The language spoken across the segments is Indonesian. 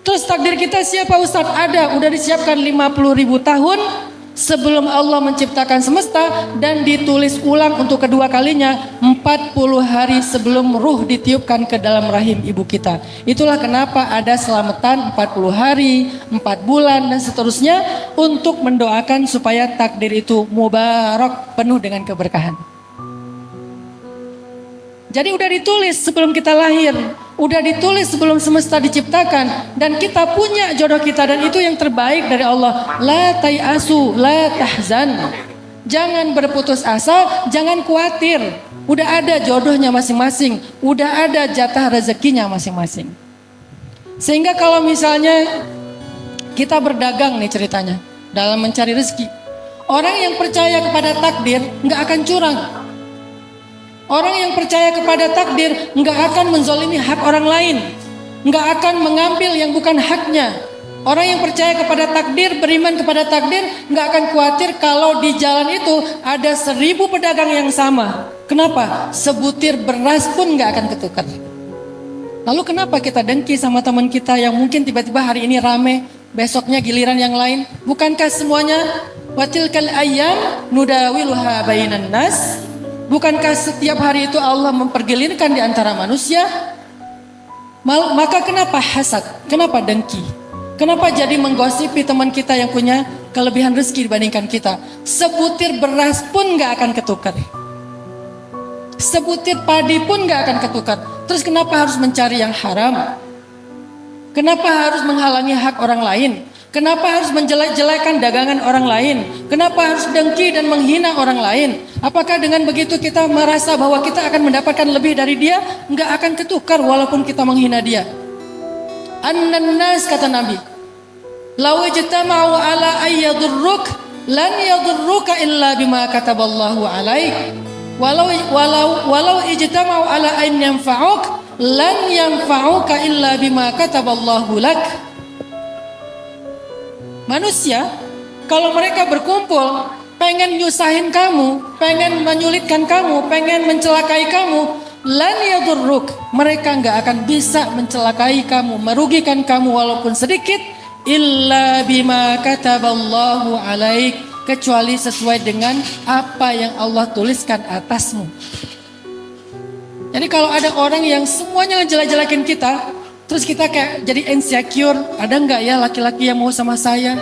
Terus takdir kita siapa Ustadz? Ada, udah disiapkan 50.000 tahun sebelum Allah menciptakan semesta dan ditulis ulang untuk kedua kalinya 40 hari sebelum ruh ditiupkan ke dalam rahim ibu kita. Itulah kenapa ada selamatan 40 hari, 4 bulan dan seterusnya untuk mendoakan supaya takdir itu mubarak, penuh dengan keberkahan. Jadi udah ditulis sebelum kita lahir, udah ditulis sebelum semesta diciptakan, dan kita punya jodoh kita, dan itu yang terbaik dari Allah. La tayasu, la tahzan. Jangan berputus asa, jangan khawatir. Udah ada jodohnya masing-masing, udah ada jatah rezekinya masing-masing. Sehingga kalau misalnya kita berdagang nih ceritanya dalam mencari rezeki, orang yang percaya kepada takdir nggak akan curang. Orang yang percaya kepada takdir nggak akan menzolimi hak orang lain, nggak akan mengambil yang bukan haknya. Orang yang percaya kepada takdir, beriman kepada takdir, nggak akan khawatir kalau di jalan itu ada 1000 pedagang yang sama. Kenapa? Sebutir beras pun nggak akan ketukar. Lalu kenapa kita dengki sama teman kita yang mungkin tiba-tiba hari ini rame, besoknya giliran yang lain? Bukankah semuanya watilkal ayyam nudawiluha bainan nas? Bukankah setiap hari itu Allah mempergilirkan di antara manusia? Maka kenapa hasad? Kenapa dengki? Kenapa jadi menggosipi teman kita yang punya kelebihan rezeki dibandingkan kita? Sebutir beras pun gak akan ketukar. Sebutir padi pun gak akan ketukar. Terus kenapa harus mencari yang haram? Kenapa harus menghalangi hak orang lain? Kenapa harus menjelek-jelekan dagangan orang lain? Kenapa harus dengki dan menghina orang lain? Apakah dengan begitu kita merasa bahwa kita akan mendapatkan lebih dari dia? Enggak akan ketukar walaupun kita menghina dia. An-nas kata Nabi, "Law ijtama'u ala ayyadurruk lan yadurruka illa bima kataballahu alaik. Walau ijtama'u ala an yanfa'uk lan yanfa'uka illa bima kataballahu lak." Manusia, kalau mereka berkumpul, pengen nyusahin kamu, pengen menyulitkan kamu, pengen mencelakai kamu, lan yadurruk, mereka nggak akan bisa mencelakai kamu, merugikan kamu walaupun sedikit, illa bima kataballahu alaik, kecuali sesuai dengan apa yang Allah tuliskan atasmu. Jadi kalau ada orang yang semuanya ngejelek-jelekin kita, terus kita kayak jadi insecure, ada nggak ya laki-laki yang mau sama saya?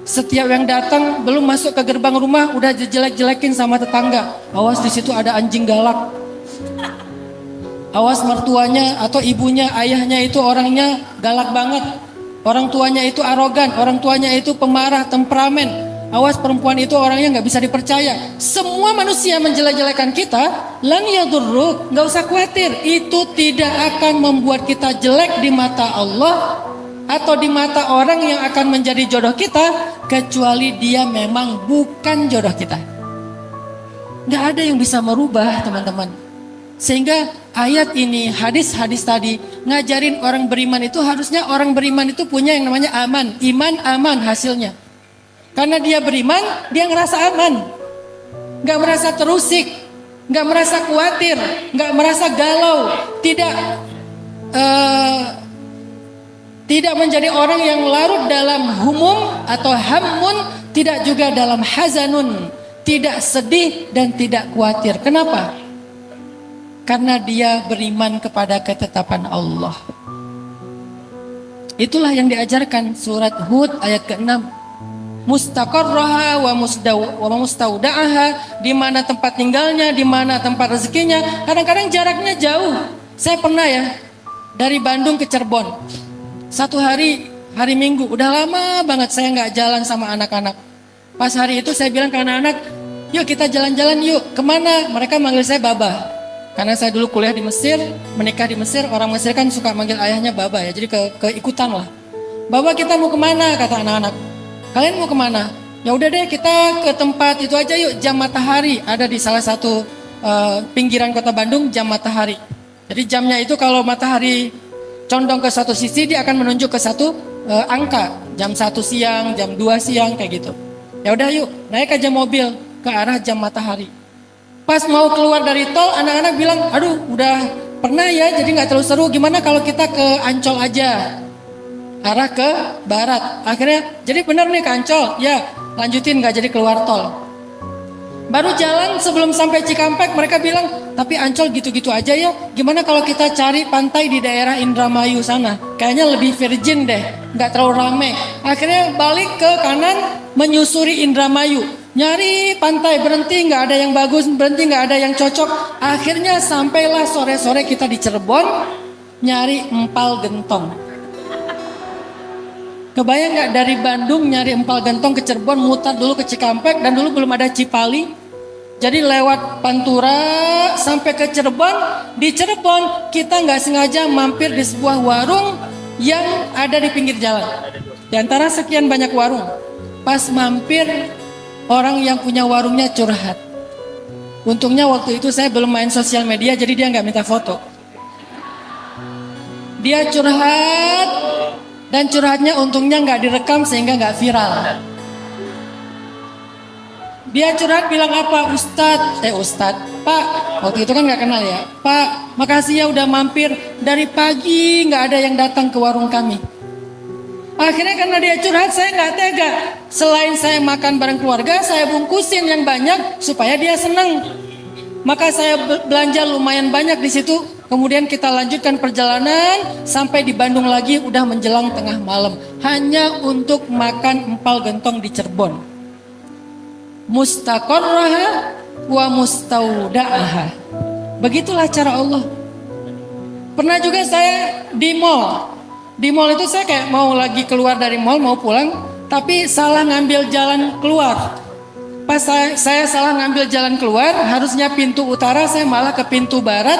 Setiap yang datang belum masuk ke gerbang rumah udah jelek-jelekin sama tetangga. Awas di situ ada anjing galak. Awas mertuanya atau ibunya, ayahnya itu orangnya galak banget. Orang tuanya itu arogan, orang tuanya itu pemarah, temperamen. Awas perempuan itu orangnya nggak bisa dipercaya. Semua manusia menjelek-jelekan kita, lan yadurruk, nggak usah khawatir. Itu tidak akan membuat kita jelek di mata Allah atau di mata orang yang akan menjadi jodoh kita, kecuali dia memang bukan jodoh kita. Nggak ada yang bisa merubah, teman-teman. Sehingga ayat ini, hadis-hadis tadi ngajarin orang beriman itu harusnya orang beriman itu punya yang namanya aman, iman aman hasilnya. Karena dia beriman, dia ngerasa aman. Gak merasa terusik, gak merasa khawatir, gak merasa galau. Tidak menjadi orang yang larut dalam humum atau hammun, tidak juga dalam hazanun. Tidak sedih dan tidak khawatir. Kenapa? Karena dia beriman kepada ketetapan Allah. Itulah yang diajarkan surat Hud ayat ke-6. Mustaqarraha wa mustauda'aha, di mana tempat tinggalnya, di mana tempat rezekinya. Kadang-kadang jaraknya jauh. Saya pernah ya dari Bandung ke Cirebon. Satu hari Minggu, udah lama banget saya nggak jalan sama anak-anak. Pas hari itu saya bilang ke anak-anak, yuk kita jalan-jalan yuk. Kemana? Mereka manggil saya Baba. Karena saya dulu kuliah di Mesir, menikah di Mesir. Orang Mesir kan suka manggil ayahnya Baba ya. Jadi keikutan lah. Baba, kita mau kemana? Kata anak-anak. Kalian mau kemana? Ya udah deh, kita ke tempat itu aja yuk, Jam Matahari. Ada di salah satu pinggiran kota Bandung, Jam Matahari. Jadi jamnya itu kalau matahari condong ke satu sisi, dia akan menunjuk ke satu angka. Jam 1 siang, jam 2 siang, kayak gitu. Ya udah yuk, naik aja mobil ke arah Jam Matahari. Pas mau keluar dari tol, anak-anak bilang, aduh udah pernah ya, jadi gak terlalu seru. Gimana kalau kita ke Ancol aja? arah ke barat. Akhirnya jadi benar nih ke Ancol, ya lanjutin nggak jadi keluar tol. Baru jalan sebelum sampai Cikampek mereka bilang, tapi Ancol gitu-gitu aja ya. Gimana kalau kita cari pantai di daerah Indramayu sana? Kayaknya lebih virgin deh, nggak terlalu rame. Akhirnya balik ke kanan menyusuri Indramayu. Nyari pantai, berhenti nggak ada yang bagus, berhenti nggak ada yang cocok. Akhirnya sampailah sore-sore kita di Cirebon, nyari empal gentong. Kebayang nggak dari Bandung nyari empal gentong ke Cirebon, mutar dulu ke Cikampek, dan dulu belum ada Cipali. Jadi lewat Pantura sampai ke Cirebon. Di Cirebon kita nggak sengaja mampir di sebuah warung yang ada di pinggir jalan. Di antara sekian banyak warung, pas mampir orang yang punya warungnya curhat. Untungnya waktu itu saya belum main sosial media, jadi dia nggak minta foto. Dia curhat. Dan curhatnya untungnya nggak direkam sehingga nggak viral. Dia curhat bilang apa? Ustadz, Pak, waktu itu kan nggak kenal ya. Pak, makasih ya udah mampir. Dari pagi nggak ada yang datang ke warung kami. Akhirnya karena dia curhat saya nggak tega. Selain saya makan bareng keluarga, saya bungkusin yang banyak supaya dia senang. Maka saya belanja lumayan banyak di situ. Kemudian kita lanjutkan perjalanan sampai di Bandung lagi, udah menjelang tengah malam. Hanya untuk makan empal gentong di Cirebon. Mustaqarraha wa mustauda'aha. Begitulah cara Allah. Pernah juga saya di mall. Di mall itu saya kayak mau lagi keluar dari mall, mau pulang. Tapi salah ngambil jalan keluar. Pas saya salah ngambil jalan keluar, harusnya pintu utara, saya malah ke pintu barat.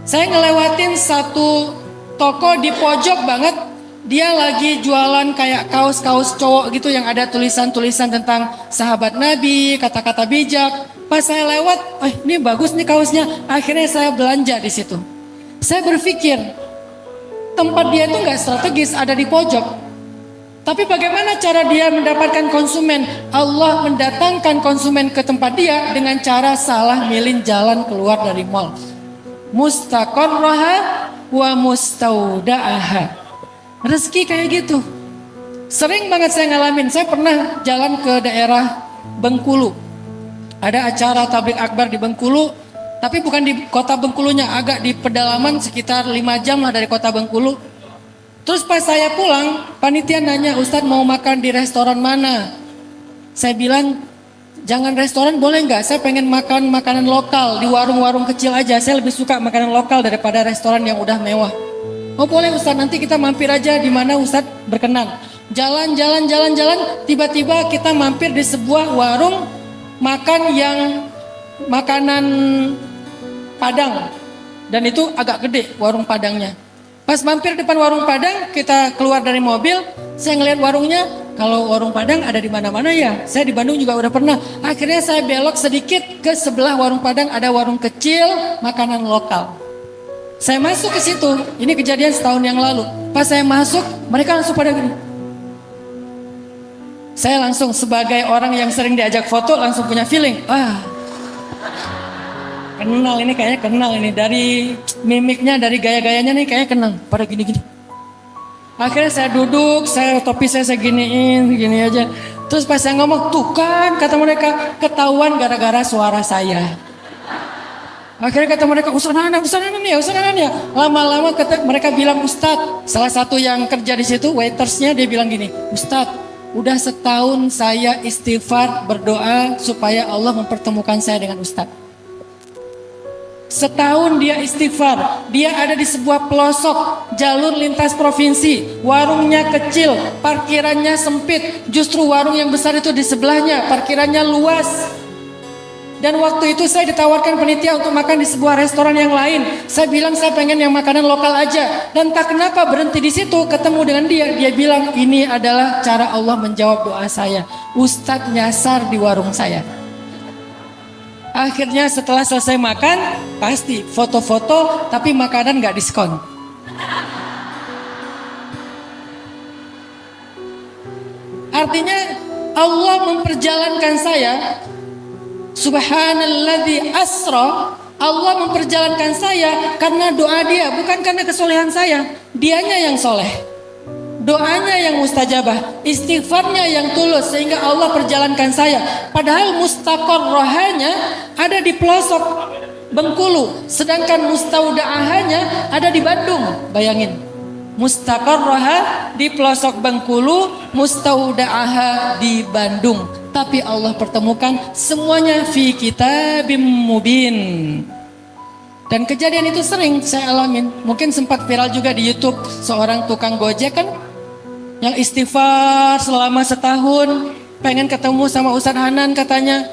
Saya ngelewatin satu toko di pojok banget. Dia lagi jualan kayak kaos-kaos cowok gitu yang ada tulisan-tulisan tentang sahabat Nabi, kata-kata bijak. Pas saya lewat, ini bagus nih kaosnya. Akhirnya saya belanja di situ. Saya berpikir, tempat dia itu nggak strategis, ada di pojok. Tapi bagaimana cara dia mendapatkan konsumen? Allah mendatangkan konsumen ke tempat dia dengan cara salah milih jalan keluar dari mall. Mustaqarraha wa mustauda'aha. Rezeki kayak gitu. Sering banget saya ngalamin. Saya pernah jalan ke daerah Bengkulu. Ada acara tablik akbar di Bengkulu. Tapi bukan di kota Bengkulunya, agak di pedalaman sekitar 5 jam lah dari kota Bengkulu. Terus pas saya pulang, panitia nanya, Ustadz mau makan di restoran mana? Saya bilang, jangan restoran boleh nggak? Saya pengen makan makanan lokal di warung-warung kecil aja. Saya lebih suka makanan lokal daripada restoran yang udah mewah. Oh boleh Ustadz, nanti kita mampir aja di mana Ustadz berkenan. Jalan, tiba-tiba kita mampir di sebuah warung makan yang makanan Padang. Dan itu agak gede warung Padangnya. Pas mampir depan warung Padang, kita keluar dari mobil, saya ngeliat warungnya. Kalau warung Padang ada di mana-mana ya. Saya di Bandung juga udah pernah. Akhirnya saya belok sedikit ke sebelah warung Padang, ada warung kecil makanan lokal. Saya masuk ke situ. Ini kejadian setahun yang lalu. Pas saya masuk, mereka langsung pada gini. Saya langsung sebagai orang yang sering diajak foto langsung punya feeling. Kenal ini, kayaknya kenal ini. Dari mimiknya, dari gaya-gayanya nih kayaknya kenal. Pada gini-gini. Akhirnya saya duduk, topi saya giniin, gini aja. Terus pas saya ngomong, tuh kan kata mereka, ketahuan gara-gara suara saya. Akhirnya kata mereka, Ustaz Nanan ya. Lama-lama mereka bilang, Ustadz, salah satu yang kerja di situ, waitersnya dia bilang gini, Ustadz, udah setahun saya istighfar berdoa supaya Allah mempertemukan saya dengan Ustadz. Setahun dia istighfar, dia ada di sebuah pelosok jalur lintas provinsi, warungnya kecil, parkirannya sempit, justru warung yang besar itu di sebelahnya, parkirannya luas. Dan waktu itu saya ditawarkan panitia untuk makan di sebuah restoran yang lain. Saya bilang saya pengen yang makanan lokal aja. Dan tak kenapa berhenti di situ, ketemu dengan dia. Dia bilang ini adalah cara Allah menjawab doa saya. Ustadz nyasar di warung saya. Akhirnya setelah selesai makan, pasti foto-foto tapi makanan gak diskon. Artinya Allah memperjalankan saya. Subhanalladzi asra. Allah memperjalankan saya karena doa dia, bukan karena kesolehan saya. Dianya yang soleh. doanya yang mustajabah, istighfarnya yang tulus sehingga Allah perjalankan saya. Padahal mustaqarrahanya ada di pelosok Bengkulu, sedangkan mustaudaahanya ada di Bandung. Bayangin, mustaqarraha di pelosok Bengkulu, mustaudaah di Bandung. Tapi Allah pertemukan semuanya fi kitabim mubin. Dan kejadian itu sering saya alamin. Mungkin sempat viral juga di YouTube seorang tukang Gojek kan yang istighfar selama setahun, pengen ketemu sama Ustadz Hanan katanya.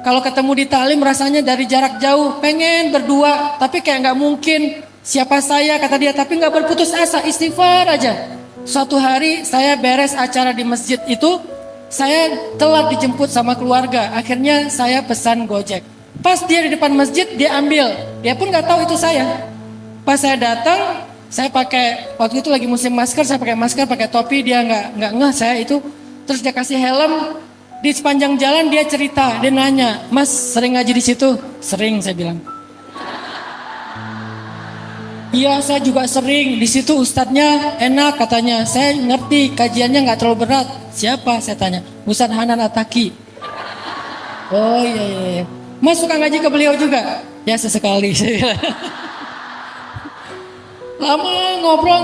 Kalau ketemu di Ta'lim rasanya dari jarak jauh, pengen berdua, tapi kayak nggak mungkin. Siapa saya kata dia, tapi nggak berputus asa, istighfar aja. Suatu hari saya beres acara di masjid itu, saya telat dijemput sama keluarga. Akhirnya saya pesan Gojek. Pas dia di depan masjid, dia ambil. Dia pun nggak tahu itu saya. Pas saya datang, saya pakai, waktu itu lagi musim masker, saya pakai masker, pakai topi, dia nggak ngeh saya itu. Terus dia kasih helm. Di sepanjang jalan dia cerita, dia nanya, Mas sering ngaji di situ? Sering, saya bilang. Iya, saya juga sering. Di situ ustadznya enak katanya. Saya ngerti kajiannya nggak terlalu berat. Siapa? Saya tanya. Ustadz Hanan Ataki. Oh iya. Mas suka ngaji ke beliau juga? Ya sesekali. Lama ngobrol.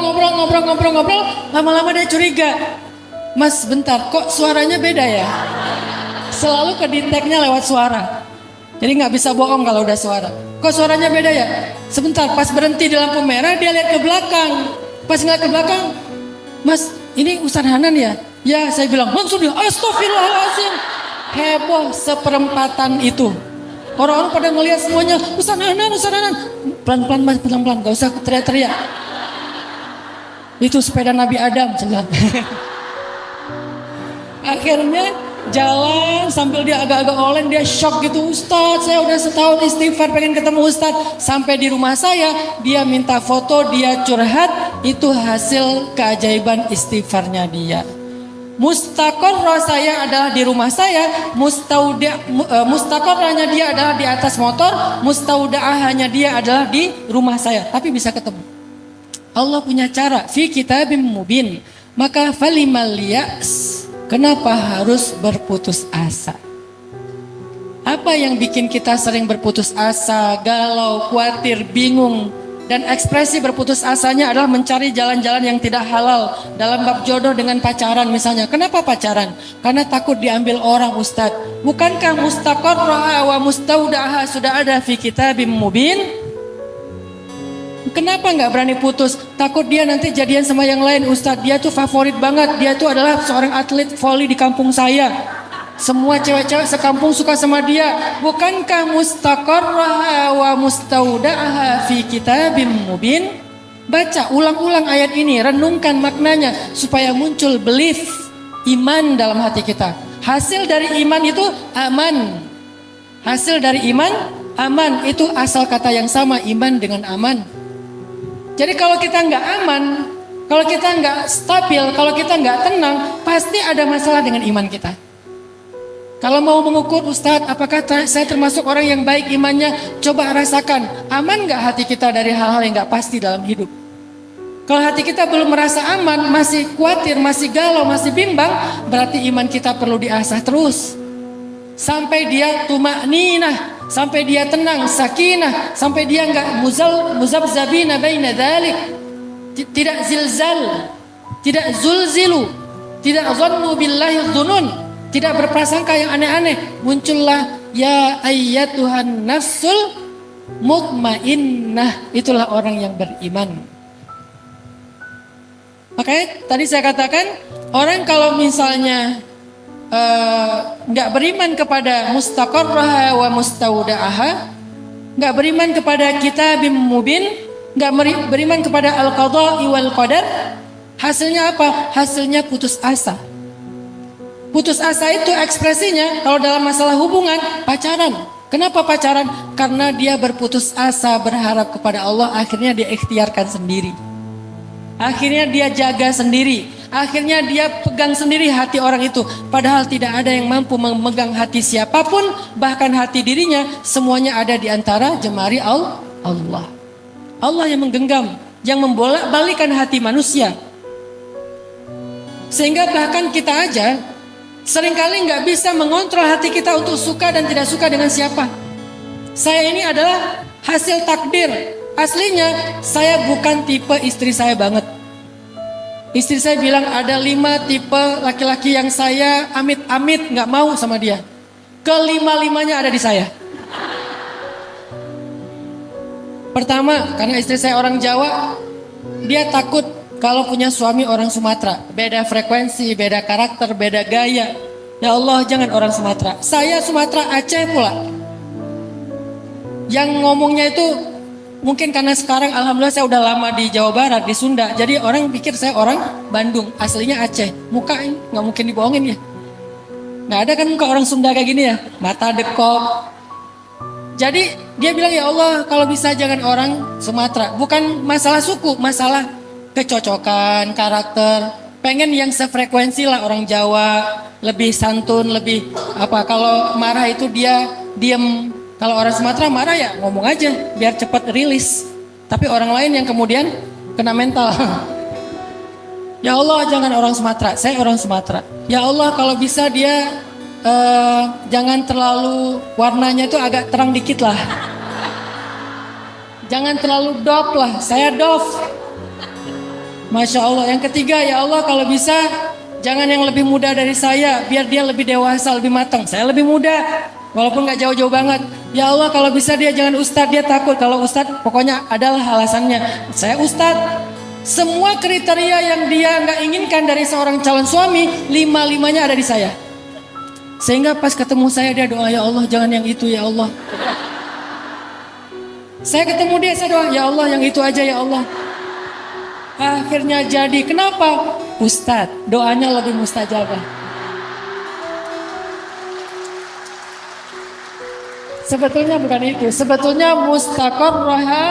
Lama-lama dia curiga. Mas bentar, kok suaranya beda ya? Selalu kedeteknya lewat suara. Jadi nggak bisa bohong kalau udah suara. Kok suaranya beda ya? Sebentar, pas berhenti di lampu merah dia lihat ke belakang. Pas ngeliat ke belakang, Mas ini Ustadz Hanan ya? Ya, saya bilang langsung dia astagfirullahaladzim. Heboh seperempatan itu. Orang-orang pada ngelihat semuanya, Ustadz Hanan. Pelan-pelan Mas, pelan-pelan, gak usah teriak-teriak. Itu sepeda Nabi Adam. Akhirnya jalan sambil dia agak-agak oleng, dia shock gitu. Ustadz, saya udah setahun istighfar pengen ketemu Ustadz. Sampai di rumah saya, dia minta foto, dia curhat. Itu hasil keajaiban istighfarnya dia. Mustaqarrah saya adalah di rumah saya, mustaqarrahnya dia adalah di atas motor, mustaudaahnya dia adalah di rumah saya. Tapi bisa ketemu. Allah punya cara, fi kitabim mubin. Maka falimal ya'as. Kenapa harus berputus asa? Apa yang bikin kita sering berputus asa, galau, khawatir, bingung? Dan ekspresi berputus asanya adalah mencari jalan-jalan yang tidak halal. Dalam bab jodoh dengan pacaran misalnya. Kenapa pacaran? Karena takut diambil orang, Ustadz. Bukankah mustaqarrah wa mustaudaha sudah ada fi kitabim mubin? Kenapa nggak berani putus? Takut dia nanti jadian sama yang lain, Ustadz. Dia tuh favorit banget. Dia tuh adalah seorang atlet voli di kampung saya. Semua cewek-cewek sekampung suka sama dia. Bukankah mustaqarrah wa mustaudaha fi kitabim mubin? Baca ulang-ulang ayat ini, renungkan maknanya supaya muncul belief, iman dalam hati kita. Hasil dari iman itu aman. Hasil dari iman aman, itu asal kata yang sama, iman dengan aman. Jadi kalau kita nggak aman, kalau kita nggak stabil, kalau kita nggak tenang, pasti ada masalah dengan iman kita. Kalau mau mengukur, Ustadz, apakah saya termasuk orang yang baik imannya? Coba rasakan, aman nggak hati kita dari hal-hal yang nggak pasti dalam hidup? Kalau hati kita belum merasa aman, masih khawatir, masih galau, masih bimbang, berarti iman kita perlu diasah terus. Sampai dia tumakninah, sampai dia tenang, sakinah, sampai dia nggak muzabzabina baina dzalik, tidak zilzal, tidak zulzilu, tidak zannu billahi dzunun, tidak berprasangka yang aneh-aneh. Muncullah ya ayyatuhan nafsul mutmainnah, itulah orang yang beriman. Makanya tadi saya katakan, orang kalau misalnya nggak beriman kepada mustaqarrah wa mustaudaah, nggak beriman kepada kitabim mubin, nggak beriman kepada al-qadha'i wal qadar, hasilnya apa? Hasilnya putus asa. Putus asa itu ekspresinya kalau dalam masalah hubungan, pacaran. Kenapa pacaran? Karena dia berputus asa, berharap kepada Allah, akhirnya dia ikhtiarkan sendiri. Akhirnya dia jaga sendiri. Akhirnya dia pegang sendiri hati orang itu. Padahal tidak ada yang mampu memegang hati siapapun, bahkan hati dirinya. Semuanya ada di antara jemari Allah. Allah yang menggenggam, yang membolak-balikan hati manusia. Sehingga bahkan kita aja seringkali nggak bisa mengontrol hati kita untuk suka dan tidak suka dengan siapa. Saya ini adalah hasil takdir. Aslinya saya bukan tipe istri saya banget. Istri saya bilang ada 5 tipe laki-laki yang saya amit-amit nggak mau sama dia. Kelima-limanya ada di saya. Pertama, karena istri saya orang Jawa, dia takut kalau punya suami orang Sumatera. Beda frekuensi, beda karakter, beda gaya. Ya Allah, jangan orang Sumatera. Saya Sumatera Aceh pula. Yang ngomongnya itu mungkin karena sekarang alhamdulillah saya udah lama di Jawa Barat, di Sunda. Jadi orang pikir saya orang Bandung, aslinya Aceh. Muka nggak mungkin dibohongin ya. Nggak ada kan muka orang Sunda kayak gini ya. Mata dekok. Jadi dia bilang, ya Allah kalau bisa jangan orang Sumatera. Bukan masalah suku, masalah kecocokan, karakter. Pengen yang sefrekuensi lah orang Jawa. Lebih santun, lebih apa. Kalau marah itu dia diem. Kalau orang Sumatera marah ya ngomong aja biar cepat rilis. Tapi orang lain yang kemudian kena mental. Ya Allah jangan orang Sumatera, saya orang Sumatera. Ya Allah kalau bisa dia jangan terlalu warnanya itu agak terang dikit lah. Jangan terlalu dof lah, saya dof. Masya Allah. Yang ketiga, ya Allah kalau bisa jangan yang lebih muda dari saya, biar dia lebih dewasa, lebih matang. Saya lebih muda, walaupun gak jauh-jauh banget. Ya Allah kalau bisa dia jangan ustadz, dia takut. Kalau ustadz pokoknya adalah alasannya. Saya ustadz. Semua kriteria yang dia gak inginkan dari seorang calon suami, 5-5-nya ada di saya. Sehingga pas ketemu saya dia doa, ya Allah jangan yang itu ya Allah. Saya ketemu dia, saya doa, ya Allah yang itu aja ya Allah. Akhirnya jadi. Kenapa? Ustadz, doanya lebih mustajabah. Sebetulnya bukan itu. Sebetulnya mustaqarraha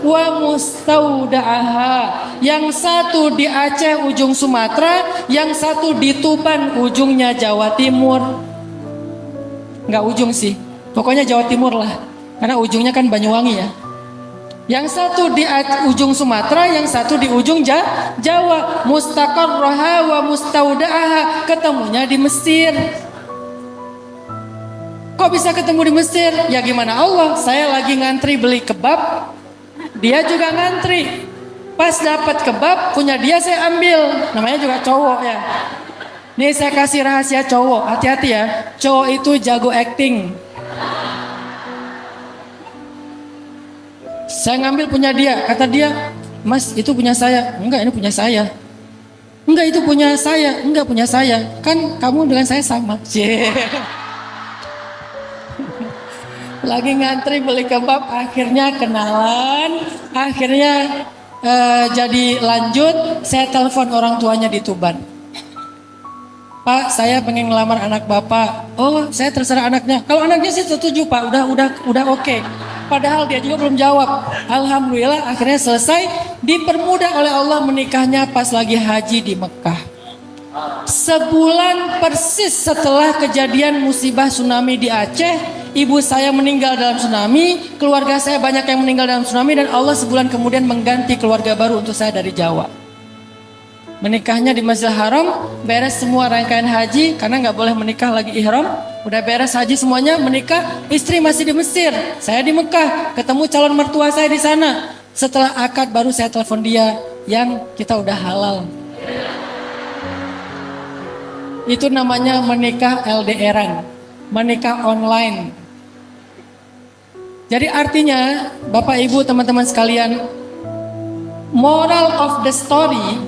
wa mustaudaha. Yang satu di Aceh ujung Sumatera, yang satu di Tuban ujungnya Jawa Timur. Nggak ujung sih, pokoknya Jawa Timur lah. Karena ujungnya kan Banyuwangi ya. Yang satu di ujung Sumatera, yang satu di ujung Jawa. Mustaqarraha wa mustaudaha. Ketemunya di Mesir. Kok bisa ketemu di Mesir? Ya gimana Allah, saya lagi ngantri beli kebab, dia juga ngantri. Pas dapat kebab, punya dia saya ambil. Namanya juga cowok ya. Nih saya kasih rahasia cowok, hati-hati ya. Cowok itu jago acting. Saya ngambil punya dia, kata dia, Mas itu punya saya. Enggak, ini punya saya. Enggak, itu punya saya. Enggak, punya saya. Kan kamu dengan saya sama. Lagi ngantri beli kebab, akhirnya kenalan, akhirnya jadi lanjut. Saya telepon orang tuanya di Tuban. Pak, saya pengen ngelamar anak bapak. Oh, saya terserah anaknya. Kalau anaknya sih setuju Pak, udah oke. Padahal dia juga belum jawab. Alhamdulillah akhirnya selesai. Dipermudah oleh Allah menikahnya pas lagi haji di Mekah. Sebulan persis setelah kejadian musibah tsunami di Aceh, ibu saya meninggal dalam tsunami, keluarga saya banyak yang meninggal dalam tsunami, dan Allah sebulan kemudian mengganti keluarga baru untuk saya dari Jawa. Menikahnya di Masjidil Haram, beres semua rangkaian haji, karena nggak boleh menikah lagi ihram. Udah beres haji semuanya, menikah, istri masih di Mesir, saya di Mekah, ketemu calon mertua saya di sana. Setelah akad baru saya telepon dia, yang kita udah halal. Itu namanya menikah LDRan, menikah online. Jadi artinya, Bapak Ibu teman-teman sekalian, moral of the story,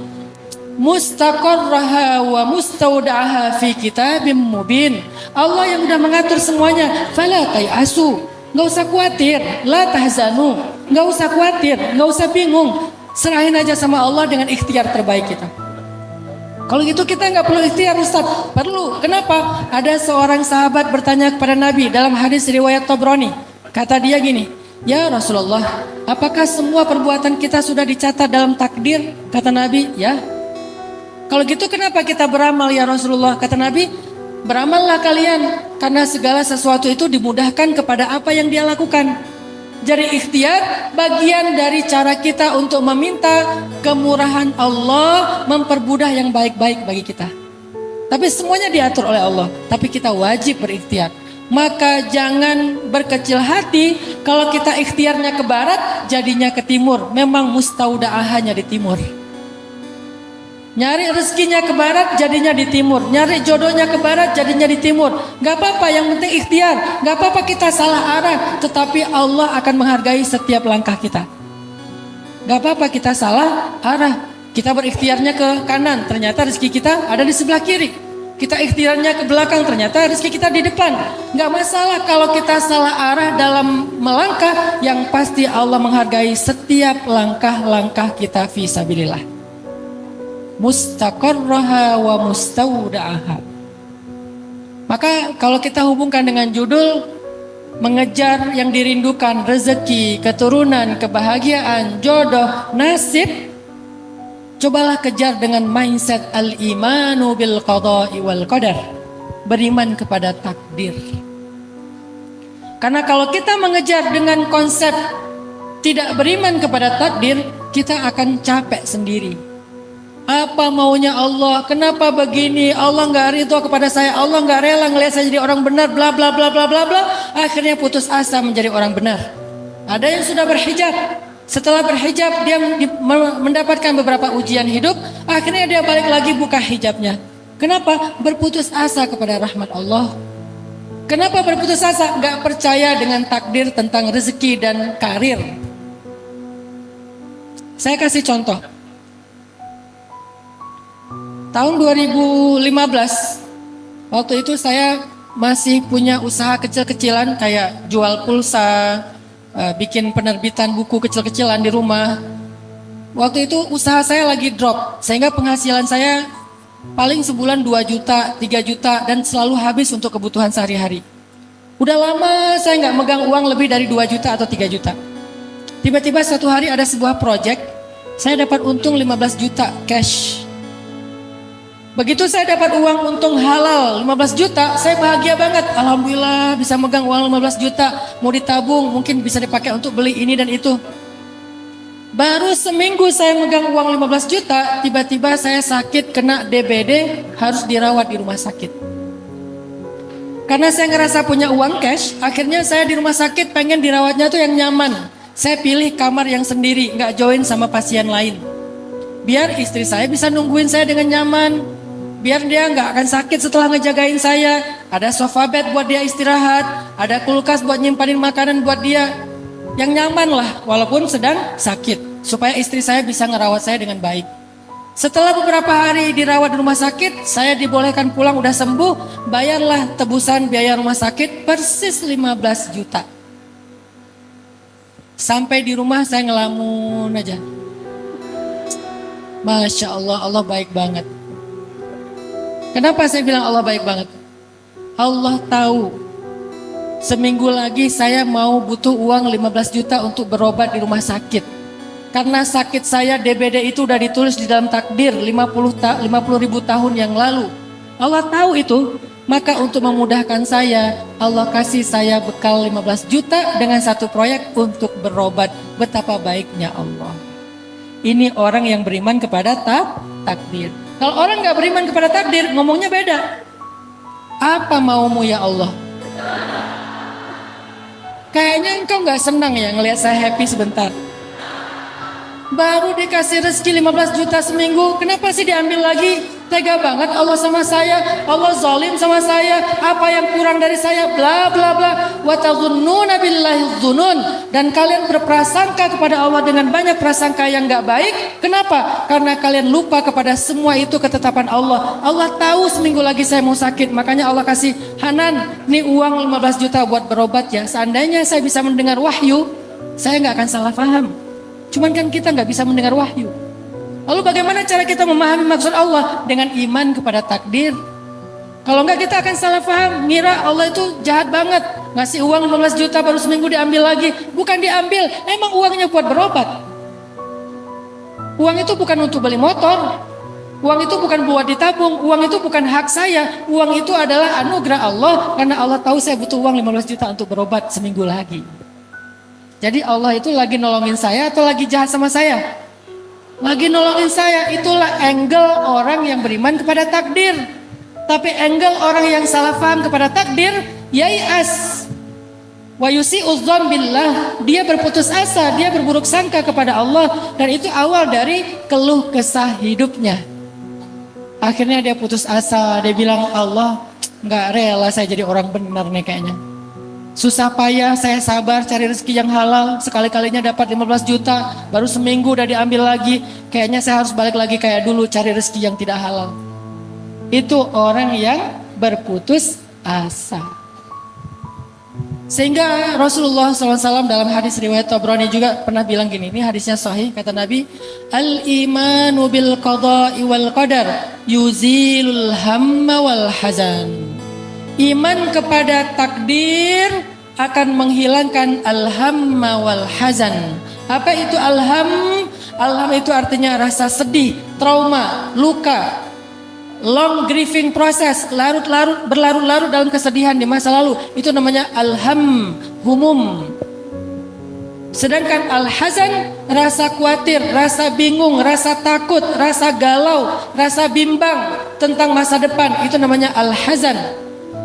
mustaqarraha wa mustaudaha fi kitabim mubin. Allah yang udah mengatur semuanya. Fala tayasu, nggak usah khawatir. La tahzanu, nggak usah khawatir, nggak usah bingung. Serahin aja sama Allah dengan ikhtiar terbaik kita. Kalau gitu kita nggak perlu ikhtiar Ustaz. Perlu. Kenapa? Ada seorang sahabat bertanya kepada Nabi dalam hadis riwayat Tabrani. Kata dia gini, ya Rasulullah, apakah semua perbuatan kita sudah dicatat dalam takdir? Kata Nabi, ya. Kalau gitu kenapa kita beramal ya Rasulullah? Kata Nabi, beramallah kalian karena segala sesuatu itu dimudahkan kepada apa yang dia lakukan. Jadi ikhtiar bagian dari cara kita untuk meminta kemurahan Allah, mempermudah yang baik-baik bagi kita. Tapi semuanya diatur oleh Allah, tapi kita wajib berikhtiar. Maka jangan berkecil hati kalau kita ikhtiarnya ke barat, jadinya ke timur. Memang mustaudaahnya di timur. Nyari rezekinya ke barat, jadinya di timur. Nyari jodohnya ke barat, jadinya di timur. Gak apa-apa, yang penting ikhtiar. Gak apa-apa kita salah arah, tetapi Allah akan menghargai setiap langkah kita. Gak apa-apa kita salah arah. Kita berikhtiarnya ke kanan, ternyata rezeki kita ada di sebelah kiri. Kita ikhtiarnya ke belakang, ternyata rezeki kita di depan. Gak masalah kalau kita salah arah dalam melangkah, yang pasti Allah menghargai setiap langkah-langkah kita fisabilillah. Mustaqarraha wa mustauda'aha. Maka kalau kita hubungkan dengan judul mengejar yang dirindukan, rezeki, keturunan, kebahagiaan, jodoh, nasib, cobalah kejar dengan mindset al-imanu bil qada'i wal qadar. Beriman kepada takdir. Karena kalau kita mengejar dengan konsep tidak beriman kepada takdir, kita akan capek sendiri. Apa maunya Allah? Kenapa begini? Allah nggak ridho kepada saya. Allah nggak rela ngelihat saya jadi orang benar. Bla bla bla bla bla bla. Akhirnya putus asa menjadi orang benar. Ada yang sudah berhijab. Setelah berhijab dia mendapatkan beberapa ujian hidup. Akhirnya dia balik lagi buka hijabnya. Kenapa? Berputus asa kepada rahmat Allah. Kenapa berputus asa? Nggak percaya dengan takdir tentang rezeki dan karir. Saya kasih contoh. Tahun 2015, waktu itu saya masih punya usaha kecil-kecilan kayak jual pulsa, bikin penerbitan buku kecil-kecilan di rumah. Waktu itu usaha saya lagi drop, sehingga penghasilan saya paling sebulan 2 juta, 3 juta, dan selalu habis untuk kebutuhan sehari-hari. Udah lama saya nggak megang uang lebih dari 2 juta atau 3 juta. Tiba-tiba suatu hari ada sebuah project, saya dapat untung 15 juta cash. Begitu saya dapat uang untung halal 15 juta, saya bahagia banget. Alhamdulillah bisa megang uang 15 juta, mau ditabung, mungkin bisa dipakai untuk beli ini dan itu. Baru seminggu saya megang uang 15 juta, tiba-tiba saya sakit kena DBD, harus dirawat di rumah sakit. Karena saya ngerasa punya uang cash, akhirnya saya di rumah sakit pengen dirawatnya tuh yang nyaman. Saya pilih kamar yang sendiri, nggak join sama pasien lain. Biar istri saya bisa nungguin saya dengan nyaman. Biar dia nggak akan sakit setelah ngejagain saya. Ada sofa bed buat dia istirahat. Ada kulkas buat nyimpanin makanan buat dia. Yang nyaman lah walaupun sedang sakit. Supaya istri saya bisa ngerawat saya dengan baik. Setelah beberapa hari dirawat di rumah sakit, saya dibolehkan pulang udah sembuh. Bayarlah tebusan biaya rumah sakit persis 15 juta. Sampai di rumah saya ngelamun aja. Masya Allah, Allah baik banget. Kenapa saya bilang Allah baik banget? Allah tahu seminggu lagi saya mau butuh uang 15 juta untuk berobat di rumah sakit. Karena sakit saya DBD itu udah ditulis di dalam takdir 50 ribu tahun yang lalu. Allah tahu itu, maka untuk memudahkan saya, Allah kasih saya bekal 15 juta dengan satu proyek untuk berobat. Betapa baiknya Allah. Ini orang yang beriman kepada takdir. Kalau orang gak beriman kepada takdir, ngomongnya beda. Apa maumu ya Allah? Kayaknya engkau gak senang ya ngelihat saya happy sebentar. Baru dikasih rezeki 15 juta seminggu, kenapa sih diambil lagi? Tega banget Allah sama saya, Allah zalim sama saya, apa yang kurang dari saya, bla bla bla. Wa tazunnuna billahi dzunun, dan kalian berprasangka kepada Allah dengan banyak prasangka yang gak baik. Kenapa? Karena kalian lupa kepada semua itu ketetapan Allah. Allah tahu seminggu lagi saya mau sakit, makanya Allah kasih, Hanan, nih uang 15 juta buat berobat ya. Seandainya saya bisa mendengar wahyu, saya gak akan salah paham. Cuman kan kita gak bisa mendengar wahyu. Lalu bagaimana cara kita memahami maksud Allah? Dengan iman kepada takdir. Kalau enggak kita akan salah paham, ngira Allah itu jahat banget. Ngasih uang 15 juta baru seminggu diambil lagi. Bukan diambil, emang uangnya buat berobat. Uang itu bukan untuk beli motor. Uang itu bukan buat ditabung. Uang itu bukan hak saya. Uang itu adalah anugerah Allah. Karena Allah tahu saya butuh uang 15 juta untuk berobat seminggu lagi. Jadi Allah itu lagi nolongin saya atau lagi jahat sama saya? Lagi nolongin saya. Itulah angle orang yang beriman kepada takdir. Tapi angle orang yang salah paham kepada takdir, yai'as wa yusi'udzan billah, dia berputus asa, dia berburuk sangka kepada Allah, dan itu awal dari keluh kesah hidupnya. Akhirnya dia putus asa, dia bilang, Allah nggak rela saya jadi orang benar nih kayaknya. Susah payah saya sabar cari rezeki yang halal, sekali-kalinya dapat 15 juta, baru seminggu udah diambil lagi. Kayaknya saya harus balik lagi kayak dulu cari rezeki yang tidak halal. Itu orang yang berputus asa. Sehingga Rasulullah SAW dalam hadis riwayat Tabrani juga pernah bilang gini, ini hadisnya sahih, kata Nabi, al-imanu bil qada'i wal qadar yuzilul hamma wal hazan. Iman kepada takdir akan menghilangkan al-hamma wal hazan. Apa itu al-ham? Al-ham itu artinya rasa sedih, trauma, luka, long grieving process, berlarut-larut dalam kesedihan di masa lalu. Itu namanya al-ham, humum. Sedangkan al-hazan, rasa khawatir, rasa bingung, rasa takut, rasa galau, rasa bimbang tentang masa depan. Itu namanya al-hazan.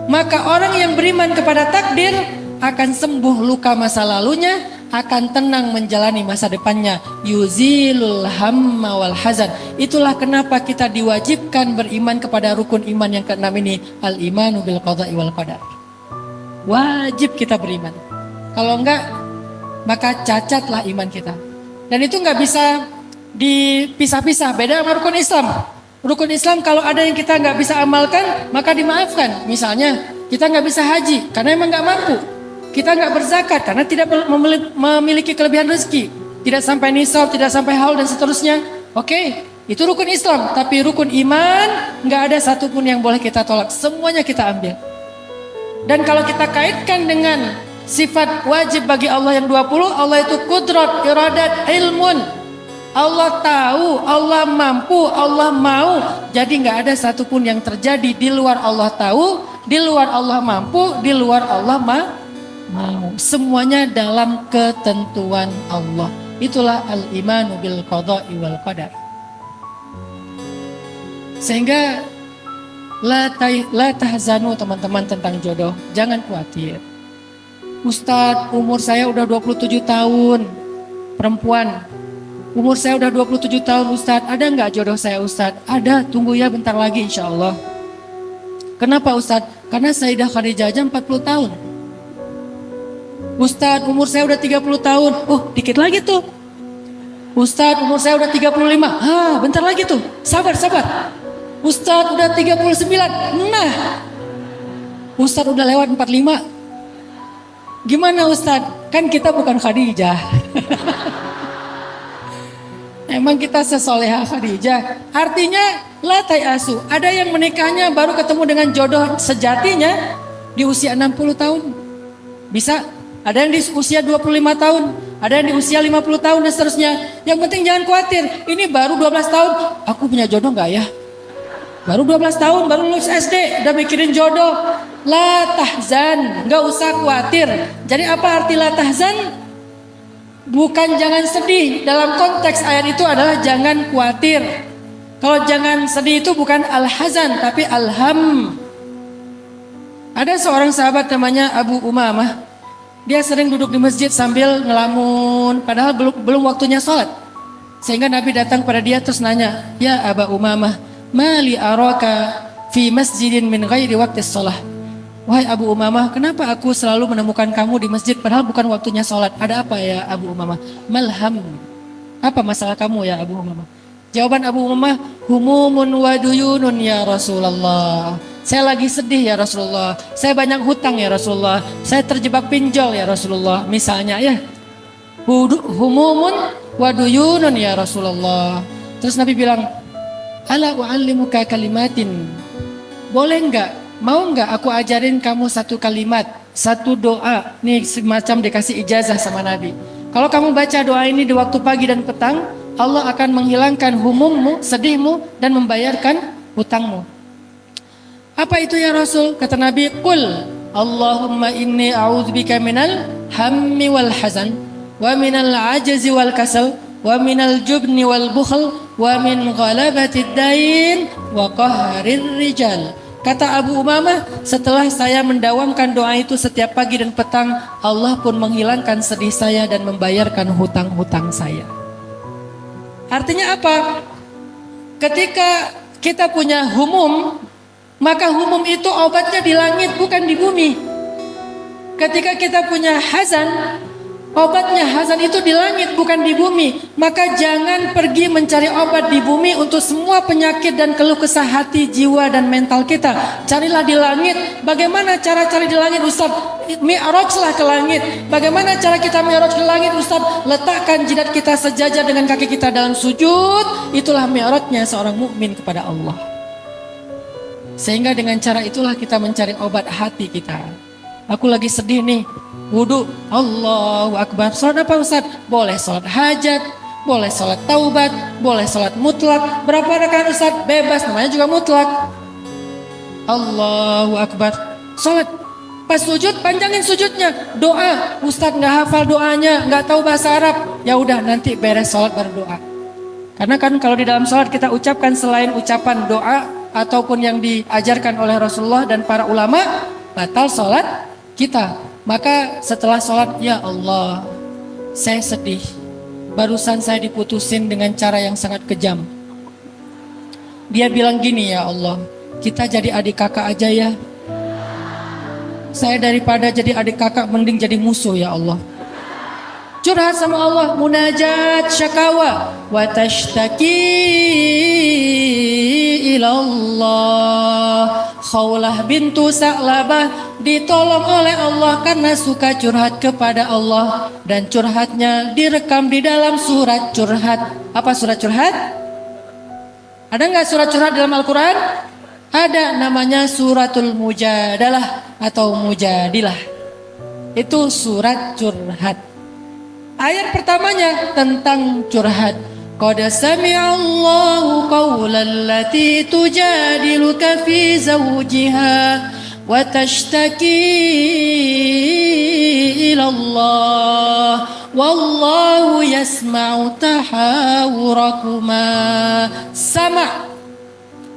Maka orang yang beriman kepada takdir akan sembuh luka masa lalunya, akan tenang menjalani masa depannya. Yuzilul hamma wal hazan. Itulah kenapa kita diwajibkan beriman kepada rukun iman yang keenam ini, al-imanu bil qada'i wal qadar. Wajib kita beriman. Kalau enggak, maka cacatlah iman kita. Dan itu enggak bisa dipisah-pisah. Beda sama rukun Islam. Rukun Islam kalau ada yang kita nggak bisa amalkan, maka dimaafkan. Misalnya kita nggak bisa haji karena emang nggak mampu. Kita nggak berzakat karena tidak memiliki kelebihan rezeki. Tidak sampai nisab, tidak sampai haul dan seterusnya. Oke, itu rukun Islam. Tapi rukun iman nggak ada satupun yang boleh kita tolak. Semuanya kita ambil. Dan kalau kita kaitkan dengan sifat wajib bagi Allah yang 20, Allah itu kudrat, iradat, ilmun. Allah tahu, Allah mampu, Allah mau. Jadi nggak ada satupun yang terjadi di luar Allah tahu, di luar Allah mampu, di luar Allah mau. Semuanya dalam ketentuan Allah. Itulah al-imanu bil qada'i wal qadar. Sehingga la tahzanu teman-teman tentang jodoh. Jangan khawatir. Ustadz, umur saya udah 27 tahun. Perempuan. Umur saya udah 27 tahun Ustadz, ada nggak jodoh saya Ustadz? Ada, tunggu ya bentar lagi insya Allah. Kenapa Ustadz? Karena Sayyidah Khadijah aja 40 tahun. Ustadz, umur saya udah 30 tahun. Oh, dikit lagi tuh. Ustadz, umur saya udah 35. Bentar lagi tuh. Sabar. Ustadz udah 39. Nah, Ustadz udah lewat 45. Gimana Ustadz? Kan kita bukan Khadijah. Emang kita sesolehah Khadijah. Artinya la tayasu. Ada yang menikahnya baru ketemu dengan jodoh sejatinya di usia 60 tahun. Bisa. Ada yang di usia 25 tahun. Ada yang di usia 50 tahun dan seterusnya. Yang penting jangan khawatir. Ini baru 12 tahun. Aku punya jodoh gak ya? Baru 12 tahun, baru lulus SD. Udah mikirin jodoh. La tahzan. Gak usah khawatir. Jadi apa arti la tahzan? Bukan jangan sedih, dalam konteks ayat itu adalah jangan khawatir. Kalau jangan sedih itu bukan al-hazan tapi al-ham. Ada seorang sahabat namanya Abu Umamah. Dia sering duduk di masjid sambil ngelamun, padahal belum waktunya sholat. Sehingga Nabi datang pada dia terus nanya, "Ya Abu Umamah, mali araka fi masjidin min ghairi waqtis sholah?" Wahai Abu Umamah, kenapa aku selalu menemukan kamu di masjid padahal bukan waktunya sholat? Ada apa ya Abu Umamah? Malham. Apa masalah kamu ya Abu Umamah? Jawaban Abu Umamah, humumun wa duyunun ya Rasulullah. Saya lagi sedih ya Rasulullah. Saya banyak hutang ya Rasulullah. Saya terjebak pinjol ya Rasulullah. Misalnya ya. Humumun wa duyunun ya Rasulullah. Terus Nabi bilang, ala u'allimuka kalimatin. Boleh enggak? Mau nggak aku ajarin kamu satu kalimat, satu doa, nih semacam dikasih ijazah sama Nabi. Kalau kamu baca doa ini di waktu pagi dan petang, Allah akan menghilangkan humummu, sedihmu, dan membayarkan hutangmu. Apa itu ya Rasul? Kata Nabi, Qul Allahumma inni a'udzubika minal hammi wal hazan. wa minal ajzi wal kasal, wa minal jubni wal bukhl, wa min ghalabatid dain wa qahrir rijal. Kata Abu Umamah, setelah saya mendawamkan doa itu setiap pagi dan petang, Allah pun menghilangkan sedih saya dan membayarkan hutang-hutang saya. Artinya apa? Ketika kita punya humum, maka humum itu obatnya di langit bukan di bumi. Ketika kita punya hazan, obatnya hazan itu di langit bukan di bumi. Maka jangan pergi mencari obat di bumi untuk semua penyakit dan keluh kesah hati, jiwa dan mental kita. Carilah di langit. Bagaimana cara cari di langit, Ustaz? Mi'rajlah ke langit. Bagaimana cara kita mi'raj ke langit, Ustaz? Letakkan jidat kita sejajar dengan kaki kita dalam sujud. Itulah mi'rajnya seorang mukmin kepada Allah. Sehingga dengan cara itulah kita mencari obat hati kita. Aku lagi sedih nih, wudu, Allahu Akbar. Salat apa Ustaz? Boleh salat hajat, boleh salat taubat, boleh salat mutlak. Berapa rakaat Ustaz? Bebas, namanya juga mutlak. Allahu Akbar. Salat. Pas sujud, panjangin sujudnya. Doa, Ustaz nggak hafal doanya, nggak tahu bahasa Arab. Ya udah, nanti beres salat baru doa. Karena kan kalau di dalam salat kita ucapkan selain ucapan doa ataupun yang diajarkan oleh Rasulullah dan para ulama, batal salat kita. Maka setelah salat, ya Allah, saya sedih. Barusan saya diputusin dengan cara yang sangat kejam. Dia bilang gini, ya Allah, kita jadi adik kakak aja ya. Saya daripada jadi adik kakak mending jadi musuh ya Allah. Curhat sama Allah, munajat syakawa wa tashtaki ilallah. Khawlah bintu Sa'labah ditolong oleh Allah karena suka curhat kepada Allah, dan curhatnya direkam di dalam surat curhat. Apa surat curhat? Ada nggak surat curhat dalam Al-Quran? Ada, namanya suratul mujadalah atau mujadilah. Itu surat curhat. Ayat pertamanya tentang curhat. Qad sami'allahu qawlan lati tujadiluka fi zawjiha wa tashtaki ilallah wallahu yasma'u tahawurakuma. Sama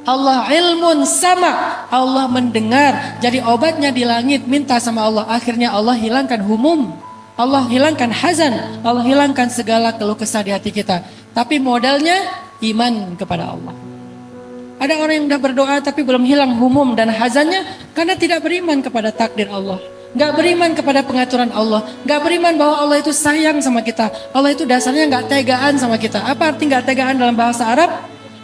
Allah, ilmun sama, Allah mendengar. Jadi obatnya di langit, minta sama Allah. Akhirnya Allah hilangkan humum, Allah hilangkan hazan, Allah hilangkan segala keluh kesah di hati kita. Tapi modalnya iman kepada Allah. Ada orang yang sudah berdoa tapi belum hilang humum dan hazannya karena tidak beriman kepada takdir Allah. Gak beriman kepada pengaturan Allah. Gak beriman bahwa Allah itu sayang sama kita. Allah itu dasarnya gak tegaan sama kita. Apa arti gak tegaan dalam bahasa Arab?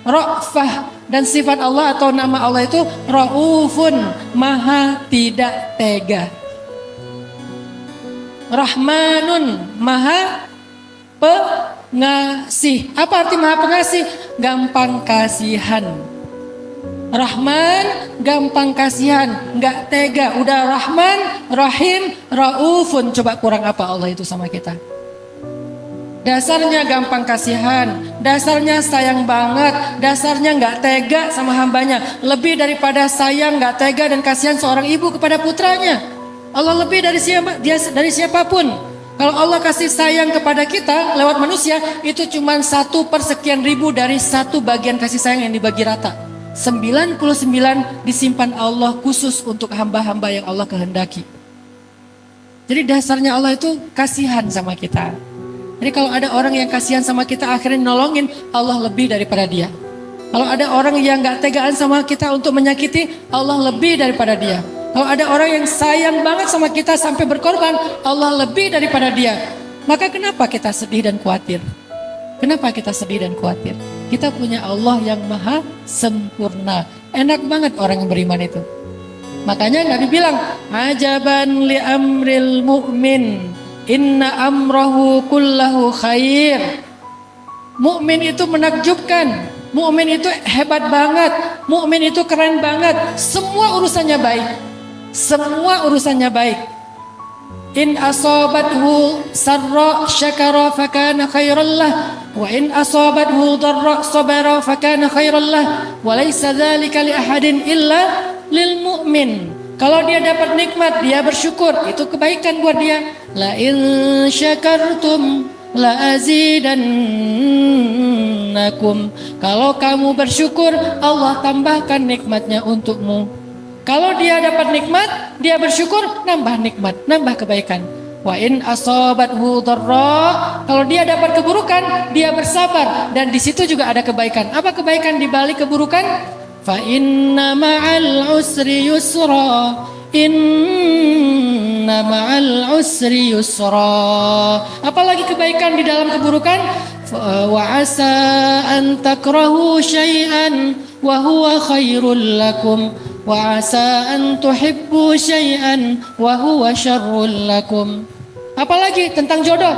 Ra'fah. Dan sifat Allah atau nama Allah itu Ra'ufun, maha tidak tega. Rahmanun, maha pengasih. Apa arti maha pengasih? Gampang kasihan. Rahman, gampang kasihan, nggak tega. Udah Rahman, Rahim, Raufun. Coba kurang apa Allah itu sama kita? Dasarnya gampang kasihan, dasarnya sayang banget, dasarnya nggak tega sama hambanya. Lebih daripada sayang, nggak tega dan kasihan seorang ibu kepada putranya. Allah lebih dari siapapun. Kalau Allah kasih sayang kepada kita lewat manusia, itu cuma 1/1000.000 dari 1 bagian kasih sayang yang dibagi rata. 99 disimpan Allah khusus untuk hamba-hamba yang Allah kehendaki. Jadi dasarnya Allah itu kasihan sama kita. Jadi kalau ada orang yang kasihan sama kita akhirnya nolongin, Allah lebih daripada dia. Kalau ada orang yang gak tegaan sama kita untuk menyakiti, Allah lebih daripada dia. Kalau ada orang yang sayang banget sama kita sampai berkorban, Allah lebih daripada dia. Maka kenapa kita sedih dan khawatir? Kenapa kita sedih dan khawatir? Kita punya Allah yang maha sempurna. Enak banget orang yang beriman itu. Makanya Nabi bilang, ajaban li amril mu'min, inna amrahu kullahu khair. Mukmin itu menakjubkan, mukmin itu hebat banget, mukmin itu keren banget. Semua urusannya baik. Semua urusannya baik. In asabathu sarra syakara fakana khairan lah, wa in asabathu dharra sabara fakana khairan lah, wa laysa dzalika li ahadin illa lil mu'min. Kalau dia dapat nikmat, dia bersyukur, itu kebaikan buat dia. La in syakartum la azidannakum. Kalau kamu bersyukur, Allah tambahkan nikmatnya untukmu. Kalau dia dapat nikmat, dia bersyukur, nambah nikmat, nambah kebaikan. Wa in asabathu dharra, kalau dia dapat keburukan, dia bersabar, dan di situ juga ada kebaikan. Apa kebaikan di balik keburukan? Fa inna ma'al usri yusra, inna ma'al usri yusra. Apalagi kebaikan di dalam keburukan? Wa asa an takrahu syai'an wa huwa khairul lakum, wa asa an tuhibbu syai'an wa huwa syarrul lakum. Apalagi tentang jodoh?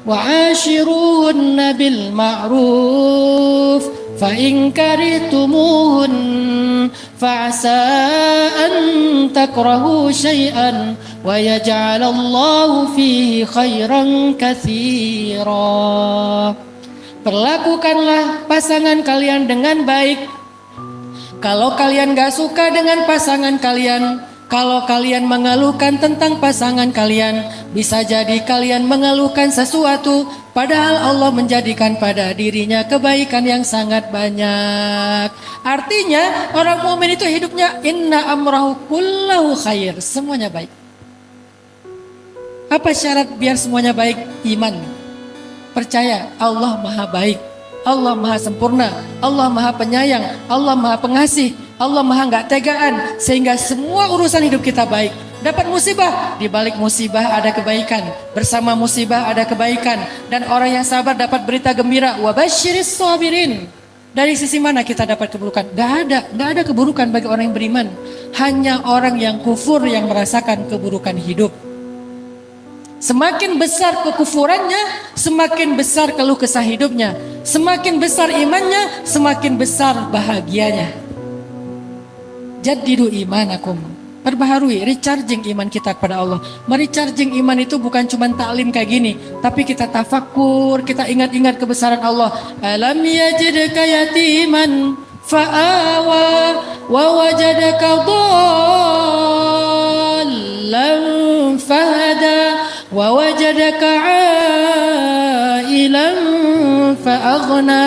Wa ashiruhunna bil ma'ruf fa in karitumuhun fa asa an takrahu syai'an wa yaj'alallahu fihi khairan katsira. Perlakukanlah pasangan kalian dengan baik. Kalau kalian gak suka dengan pasangan kalian, kalau kalian mengeluhkan tentang pasangan kalian, bisa jadi kalian mengeluhkan sesuatu, padahal Allah menjadikan pada dirinya kebaikan yang sangat banyak. Artinya orang mukmin itu hidupnya inna amrahu kullahu khair, semuanya baik. Apa syarat biar semuanya baik? Iman. Percaya Allah maha baik, Allah maha sempurna, Allah maha penyayang, Allah maha pengasih, Allah maha gak tegaan, sehingga semua urusan hidup kita baik. Dapat musibah, di balik musibah ada kebaikan, bersama musibah ada kebaikan, dan orang yang sabar dapat berita gembira. Wa basyiris sabirin. Dari sisi mana kita dapat keburukan? Gak ada keburukan bagi orang yang beriman. Hanya orang yang kufur yang merasakan keburukan hidup. Semakin besar kekufurannya, semakin besar keluh kesah hidupnya. Semakin besar imannya, semakin besar bahagianya. Jaddidu imanakum. Perbaharui, recharging iman kita kepada Allah. Merecharging iman itu bukan cuma taklim kayak gini, tapi kita tafakur, kita ingat-ingat kebesaran Allah. Alam yajidka yatiman fa'awa wa wajadaka dhallan fahada wa wajadaka ailan fa'aghna.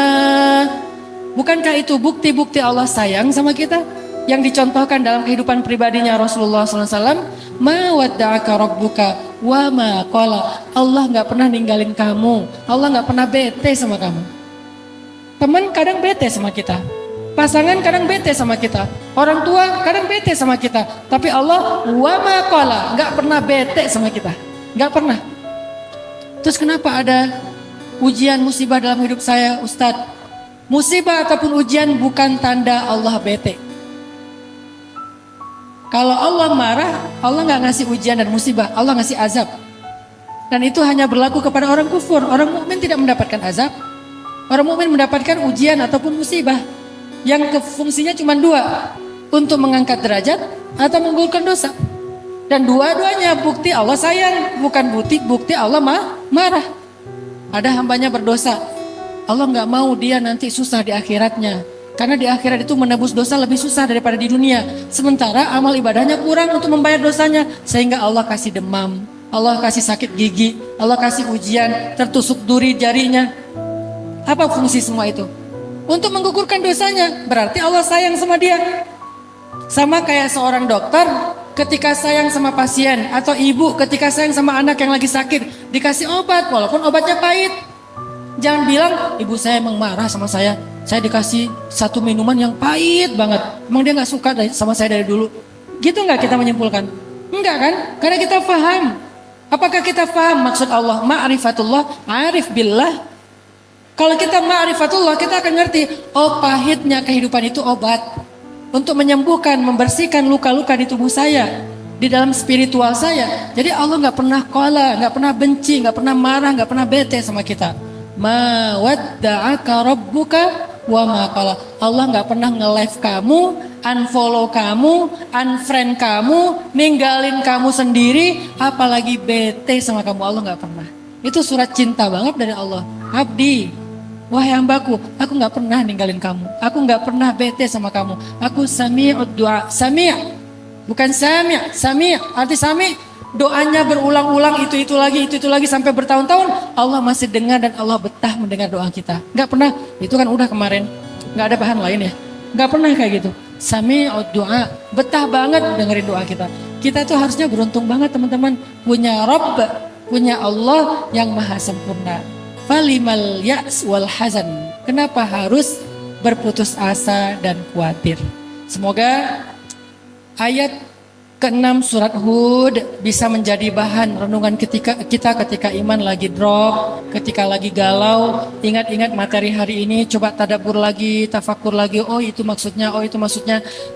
Bukankah itu bukti-bukti Allah sayang sama kita? Yang dicontohkan dalam kehidupan pribadinya Rasulullah SAW. Ma wadda'aka rabbuka wa ma qala. Allah gak pernah ninggalin kamu, Allah gak pernah bete sama kamu. Teman kadang bete sama kita, pasangan kadang bete sama kita, orang tua kadang bete sama kita, tapi Allah wa ma qala, gak pernah bete sama kita, gak pernah. Terus kenapa ada ujian musibah dalam hidup saya, Ustadz? Musibah ataupun ujian bukan tanda Allah bete. Kalau Allah marah, Allah gak ngasih ujian dan musibah, Allah ngasih azab. Dan itu hanya berlaku kepada orang kufur. Orang mukmin tidak mendapatkan azab. Orang mukmin mendapatkan ujian ataupun musibah yang fungsinya cuma dua, untuk mengangkat derajat atau menggugurkan dosa. Dan dua-duanya bukti Allah sayang, bukan bukti Allah marah. Ada hambanya berdosa, Allah gak mau dia nanti susah di akhiratnya. Karena di akhirat itu menebus dosa lebih susah daripada di dunia. Sementara amal ibadahnya kurang untuk membayar dosanya. Sehingga Allah kasih demam, Allah kasih sakit gigi, Allah kasih ujian, tertusuk duri jarinya. Apa fungsi semua itu? Untuk menggugurkan dosanya. Berarti Allah sayang sama dia. Sama kayak seorang dokter ketika sayang sama pasien, atau ibu ketika sayang sama anak yang lagi sakit, dikasih obat walaupun obatnya pahit. Jangan bilang ibu saya emang marah sama saya dikasih satu minuman yang pahit banget. Emang dia gak suka sama saya dari dulu? Gitu gak kita menyimpulkan? Enggak kan? Karena kita paham. Apakah kita paham maksud Allah? Ma'rifatullah, arif billah. Kalau kita ma'rifatullah, kita akan ngerti, oh pahitnya kehidupan itu obat untuk menyembuhkan, membersihkan luka-luka di tubuh saya, di dalam spiritual saya. Jadi Allah gak pernah qala, gak pernah benci, gak pernah marah, gak pernah bete sama kita. Ma wadda'aka rabbuka wa ma qala. Allah gak pernah nge-live kamu, unfollow kamu, unfriend kamu, ninggalin kamu sendiri, apalagi bete sama kamu. Allah gak pernah. Itu surat cinta banget dari Allah. Abdi, wahai hambaku, aku gak pernah ninggalin kamu, aku gak pernah bete sama kamu, aku sami'ud du'a. Sami', Bukan sami, arti sami doanya berulang-ulang itu lagi sampai bertahun-tahun Allah masih dengar dan Allah betah mendengar doa kita. Nggak pernah, itu kan udah kemarin, nggak ada bahan lain ya. Nggak pernah kayak gitu. Sami doa, betah banget dengerin doa kita. Kita tuh harusnya beruntung banget teman-teman, punya Rabb, punya Allah yang maha sempurna. Falimal ya's wal hazan. Kenapa harus berputus asa dan khawatir? Semoga ayat ke-6 surat Hud bisa menjadi bahan renungan kita ketika iman lagi drop, ketika lagi galau. Ingat-ingat materi hari ini, coba tadabbur lagi, tafakur lagi, oh itu maksudnya.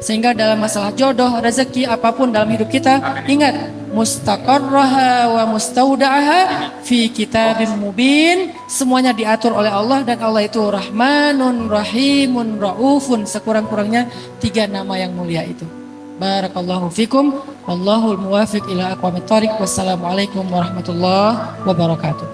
Sehingga dalam masalah jodoh, rezeki, apapun dalam hidup kita, ingat mustaqarraha wa mustauda'aha fi kitabim mubin. Semuanya diatur oleh Allah dan Allah itu Rahmanun, Rahimun, Raufun, sekurang-kurangnya 3 nama yang mulia itu. Barakallahu fikum, wallahul muwafiq ila aqwamit thoriq. Wassalamualaikum warahmatullahi wabarakatuh.